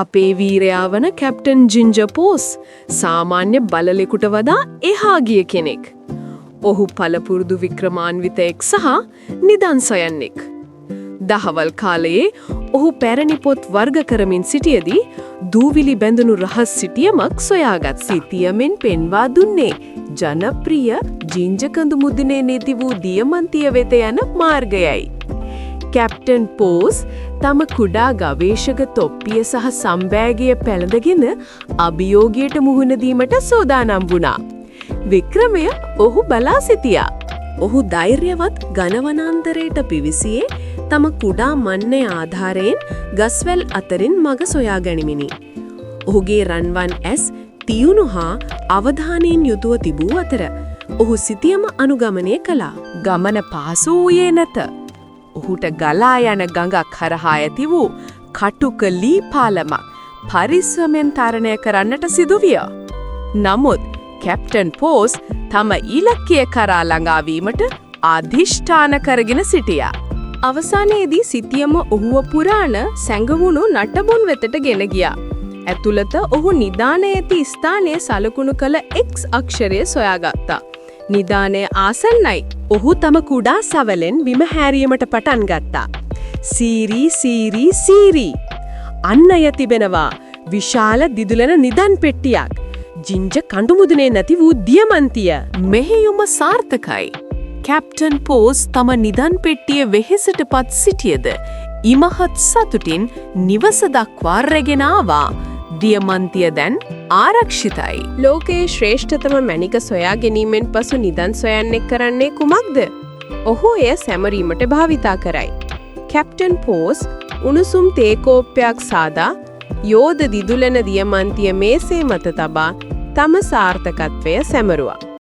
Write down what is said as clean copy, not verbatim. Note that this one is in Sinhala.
අපේ වීරයා වන කැප්ටන් ජින්ජර් පෝස් සාමාන්‍ය බලලෙකුට වඩා එහා ගිය කෙනෙක්. ඔහු පළපුරුදු වික්‍රමාන්විතයෙක් සහ නිදන් සොයන්නෙක්. දහවල් කාලයේ ඔහු පැරණි පොත් වර්ග කරමින් සිටියදී දූවිලි බැඳුණු රහස් සිටියමක් සොයාගත්. සිටියමෙන් පෙන්වා දුන්නේ ජනප්‍රිය ජින්ජකඳු මුදුනේ නැති වූ දියමන්තිය වෙත යන මාර්ගයයි. කැප්ටන් පෝස් තම කුඩා ගවේෂක තොප්පිය සහ සම්බෑගය පැළඳගෙන අභියෝගයට මුහුණ දීමට සූදානම් වුණා. වික්‍රමය ඔහු බලා සිටියා. ඔහු ධෛර්යවත් ඝනවනාන්තරයට පිවිසියේ තම කුඩා මන්නේ ආධාරයෙන් ගස්වැල් අතරින් මඟ සොයා ගනිමිනි. ඔහුගේ රන්වන් ඇස් තියුණු හා අවධානයෙන් යුතුව තිබූ අතර ඔහු සිතියම අනුගමනය කළා. ගමන පහසු වූයේ නැත. ඔහුට ගලා යන ගඟක් හරහා ඇති වූ කටුක ලී පාලමක් පරිස්සමෙන් තරණය කරන්නට සිදුවිය. නමුත් කැප්ටන් පෝස් තම ඉලක්කය කරා ළඟා වීමට අධිෂ්ඨාන කරගෙන සිටියා. අවසානයේදී සිතියම ඔහුව පුරාණ සැඟවුණු නටබුන් වෙතට ගෙන ගියා. ඇතුළත ඔහු නිදානයේ ඇති ස්ථානයේ සලකුණු කළ X අක්ෂරය සොයාගත්තා. නිදානය ආසන්නයි. ඔහු තම කුඩා සවලෙන් බිම හැරීමට පටන් ගත්තා. සීරි. අන්න ය තිබෙනවා විශාල දිදුලන නිදන් පෙට්ටියක්. ජින්ජ කඳු මුදුනේ නැති වූ දියමන්තිය. මෙහෙයුම සාර්ථකයි. කැප්ටන් පෝස් තම නිදන් පෙට්ටිය වෙහෙසටපත් සිටියද ඉමහත් සතුටින් නිවස දක්වා රැගෙන ආවා. දියමන්තිය දැන් ආරක්ෂිතයි. ලෝකයේ ශ්‍රේෂ්ඨතම මැණික සොයා ගැනීමෙන් පසු නිදන් සොයන්නෙක් කරන්නේ කුමක්ද? ඔහු එය සැමරීමට භාවිතා කරයි. කැප්ටන් පෝස් උණුසුම් තේ කෝප්පයක් සාදා යෝධ දිදුලන දියමන්තිය මේසේ මත තබා තම සාර්ථකත්වය සැමරුවා.